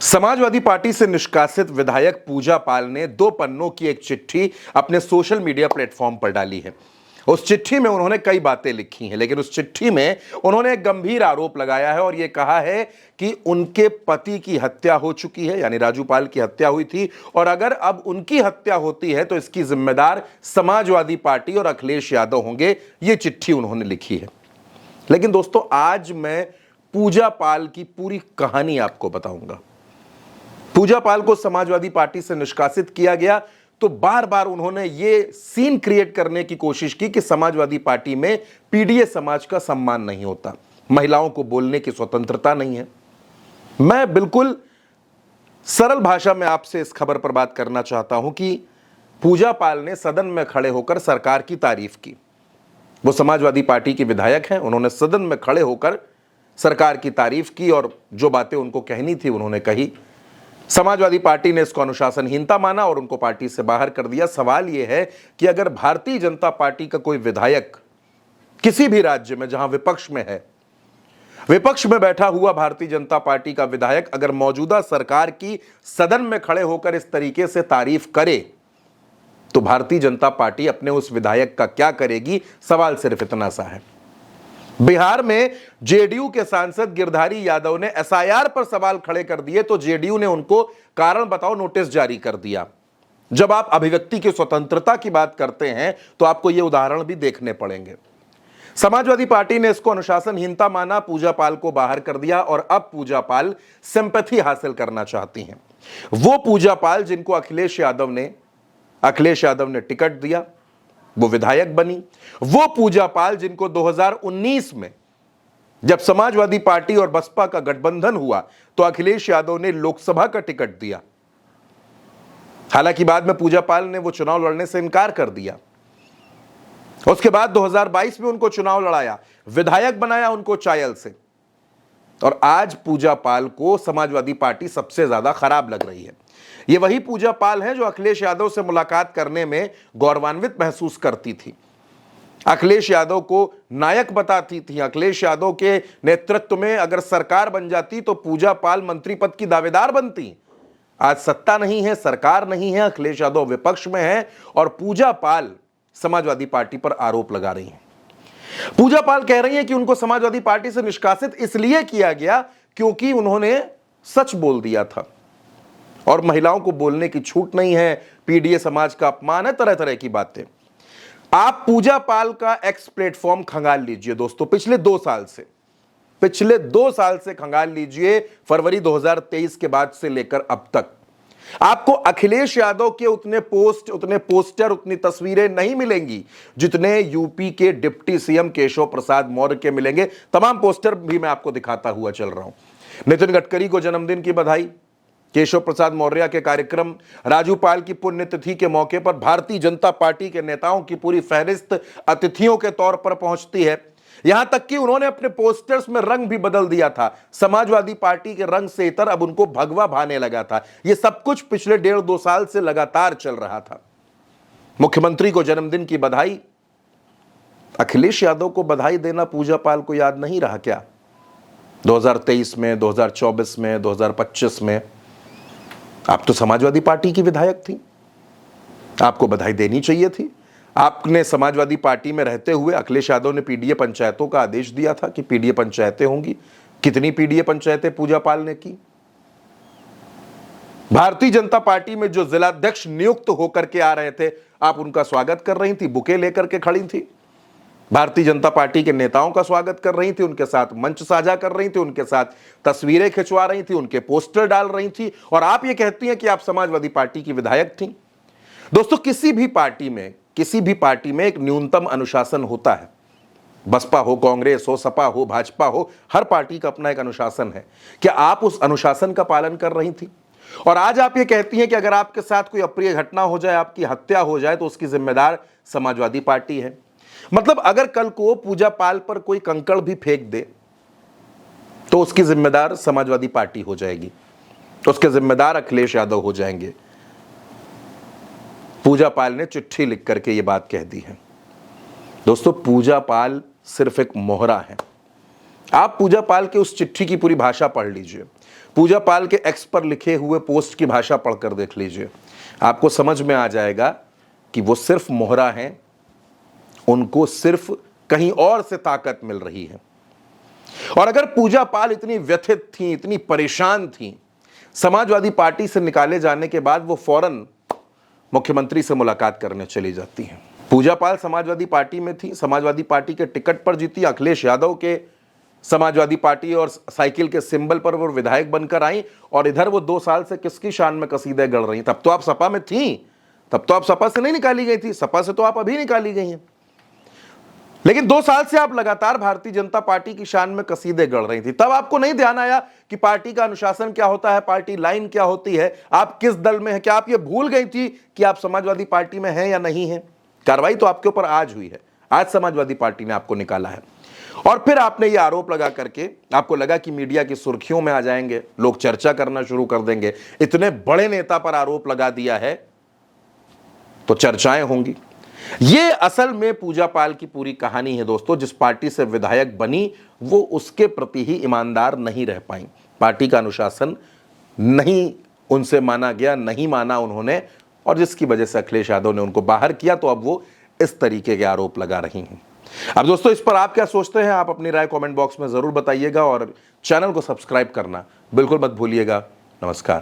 Samajwadi party से निष्कासित विधायक पूजा पाल ने 2 पन्नों की एक चिट्ठी अपने सोशल मीडिया प्लेटफॉर्म पर डाली है। उस चिट्ठी में उन्होंने कई बातें लिखी हैं, लेकिन उस चिट्ठी में उन्होंने एक गंभीर आरोप लगाया है और यह कहा है कि उनके पति की हत्या हो चुकी है, यानी राजू पाल की हत्या हुई थी, और अगर अब उनकी हत्या होती है तो इसकी जिम्मेदार समाजवादी पार्टी और अखिलेश यादव होंगे। यह चिट्ठी उन्होंने लिखी है। लेकिन दोस्तों, आज मैं पूजा पाल की पूरी कहानी आपको बताऊंगा। पूजा पाल को समाजवादी पार्टी से निष्कासित किया गया तो बार बार उन्होंने ये सीन क्रिएट करने की कोशिश की कि समाजवादी पार्टी में पीडीए समाज का सम्मान नहीं होता, महिलाओं को बोलने की स्वतंत्रता नहीं है। मैं बिल्कुल सरल भाषा में आपसे इस खबर पर बात करना चाहता हूं कि पूजा पाल ने सदन में खड़े होकर सरकार की तारीफ की। वो समाजवादी पार्टी के विधायक हैं, उन्होंने सदन में खड़े होकर सरकार की तारीफ की और जो बातें उनको कहनी थी उन्होंने कही। समाजवादी पार्टी ने इसको अनुशासनहीनता माना और उनको पार्टी से बाहर कर दिया। सवाल यह है कि अगर भारतीय जनता पार्टी का कोई विधायक किसी भी राज्य में जहां विपक्ष में है, विपक्ष में बैठा हुआ भारतीय जनता पार्टी का विधायक अगर मौजूदा सरकार की सदन में खड़े होकर इस तरीके से तारीफ करे तो भारतीय जनता पार्टी अपने उस विधायक का क्या करेगी? सवाल सिर्फ इतना सा है। बिहार में जेडीयू के सांसद गिरधारी यादव ने एसआईआर पर सवाल खड़े कर दिए तो जेडीयू ने उनको कारण बताओ नोटिस जारी कर दिया। जब आप अभिव्यक्ति की स्वतंत्रता की बात करते हैं तो आपको यह उदाहरण भी देखने पड़ेंगे। समाजवादी पार्टी ने इसको अनुशासनहीनता माना, पूजा पाल को बाहर कर दिया और अब पूजा पाल सिंपैथी हासिल करना चाहती हैं। वो पूजा पाल जिनको अखिलेश यादव ने टिकट दिया, वो विधायक बनी। वो पूजा पाल जिनको 2019 में जब समाजवादी पार्टी और बसपा का गठबंधन हुआ तो अखिलेश यादव ने लोकसभा का टिकट दिया। हालांकि बाद में पूजा पाल ने वो चुनाव लड़ने से इनकार कर दिया। उसके बाद 2022 में उनको चुनाव लड़ाया, विधायक बनाया उनको चायल से, और आज पूजा पाल को समाजवादी पार्टी सबसे ज्यादा खराब लग रही है। ये वही पूजा पाल है जो अखिलेश यादव से मुलाकात करने में गौरवान्वित महसूस करती थी, अखिलेश यादव को नायक बताती थी। अखिलेश यादव के नेतृत्व में अगर सरकार बन जाती तो पूजा पाल मंत्री पद की दावेदार बनती। आज सत्ता नहीं है, सरकार नहीं है, अखिलेश यादव विपक्ष में है और पूजा पाल समाजवादी पार्टी पर आरोप लगा रही है। पूजा पाल कह रही है कि उनको समाजवादी पार्टी से निष्कासित इसलिए किया गया क्योंकि उन्होंने सच बोल दिया था और महिलाओं को बोलने की छूट नहीं है, पीडीए समाज का अपमान है, तरह तरह की बातें। आप पूजा पाल का एक्स प्लेटफॉर्म खंगाल लीजिए दोस्तों, पिछले 2 साल से खंगाल लीजिए, फरवरी 2023 के बाद से लेकर अब तक आपको अखिलेश यादव के उतने पोस्टर, उतनी तस्वीरें नहीं मिलेंगी जितने यूपी के डिप्टी सीएम केशव प्रसाद मौर्य के मिलेंगे। तमाम पोस्टर भी मैं आपको दिखाता हुआ चल रहा हूं। नितिन गडकरी को जन्मदिन की बधाई, केशव प्रसाद मौर्य के कार्यक्रम, राजू पाल की पुण्यतिथि के मौके पर भारतीय जनता पार्टी के नेताओं की पूरी फहरिस्त अतिथियों के तौर पर पहुंचती है। यहां तक कि उन्होंने अपने पोस्टर्स में रंग भी बदल दिया था, समाजवादी पार्टी के रंग से इतर अब उनको भगवा भाने लगा था। यह सब कुछ पिछले 1.5-2 साल से लगातार चल रहा था। मुख्यमंत्री को जन्मदिन की बधाई, अखिलेश यादव को बधाई देना पूजा पाल को याद नहीं रहा क्या? 2023 में, 2024 में, 2025 में आप तो समाजवादी पार्टी की विधायक थी, आपको बधाई देनी चाहिए थी। आपने समाजवादी पार्टी में रहते हुए, अखिलेश यादव ने पीडीए पंचायतों का आदेश दिया था कि पीडीए पंचायतें होंगी। कितनी पीडीए पंचायतें पूजा पाल ने की? भारतीय जनता पार्टी में जो जिलाध्यक्ष नियुक्त होकर के आ रहे थे, आप उनका स्वागत कर रही थी, बुके लेकर के खड़ी थी, भारतीय जनता पार्टी के नेताओं का स्वागत कर रही थी, उनके साथ मंच साझा कर रही थी, उनके साथ तस्वीरें खिंचवा रही थी, उनके पोस्टर डाल रही थी, और आप ये कहती हैं कि आप समाजवादी पार्टी की विधायक थी। दोस्तों, किसी भी पार्टी में एक न्यूनतम अनुशासन होता है। बसपा हो, कांग्रेस हो, सपा हो, भाजपा हो, हर पार्टी का अपना एक अनुशासन है। क्या आप उस अनुशासन का पालन कर रही थी? और आज आप ये कहती हैं कि अगर आपके साथ कोई अप्रिय घटना हो जाए, आपकी हत्या हो जाए, तो उसकी जिम्मेदार समाजवादी पार्टी है। मतलब अगर कल को पूजा पाल पर कोई कंकड़ भी फेंक दे तो उसकी जिम्मेदार समाजवादी पार्टी हो जाएगी, उसके जिम्मेदार अखिलेश यादव हो जाएंगे। पूजा पाल ने चिट्ठी लिख करके यह बात कह दी है। दोस्तों, पूजा पाल सिर्फ एक मोहरा है। आप पूजा पाल के उस चिट्ठी की पूरी भाषा पढ़ लीजिए, पूजा पाल के एक्स पर लिखे हुए पोस्ट की भाषा पढ़कर देख लीजिए, आपको समझ में आ जाएगा कि वो सिर्फ मोहरा हैं, उनको सिर्फ कहीं और से ताकत मिल रही है। और अगर पूजा पाल इतनी व्यथित थी, इतनी परेशान थी, समाजवादी पार्टी से निकाले जाने के बाद वो फौरन मुख्यमंत्री से मुलाकात करने चली जाती हैं। पूजा पाल समाजवादी पार्टी में थी, समाजवादी पार्टी के टिकट पर जीती, अखिलेश यादव के समाजवादी पार्टी और साइकिल के सिंबल पर वो विधायक बनकर आई, और इधर वो 2 साल से किसकी शान में कसीदे गढ़ रही। तब तो आप सपा में थी, तब तो आप सपा से नहीं निकाली गई थी, सपा से तो आप अभी निकाली गई हैं, लेकिन 2 साल से आप लगातार भारतीय जनता पार्टी की शान में कसीदे गढ़ रही थी। तब आपको नहीं ध्यान आया कि पार्टी का अनुशासन क्या होता है, पार्टी लाइन क्या होती है, आप किस दल में हैं। क्या आप ये भूल गई थी कि आप समाजवादी पार्टी में हैं या नहीं हैं? कार्रवाई तो आपके ऊपर आज हुई है, आज समाजवादी पार्टी ने आपको निकाला है, और फिर आपने ये आरोप लगा करके आपको लगा कि मीडिया की सुर्खियों में आ जाएंगे, लोग चर्चा करना शुरू कर देंगे। इतने बड़े नेता पर आरोप लगा दिया है तो चर्चाएं होंगी। ये असल में पूजा पाल की पूरी कहानी है दोस्तों। जिस पार्टी से विधायक बनी वो उसके प्रति ही ईमानदार नहीं रह पाई, पार्टी का अनुशासन नहीं उनसे माना गया, नहीं माना उन्होंने, और जिसकी वजह से अखिलेश यादव ने उनको बाहर किया। तो अब वो इस तरीके के आरोप लगा रही हैं। अब दोस्तों इस पर आप क्या सोचते हैं, आप अपनी राय कमेंट बॉक्स में जरूर बताइएगा, और चैनल को सब्सक्राइब करना बिल्कुल मत भूलिएगा। नमस्कार।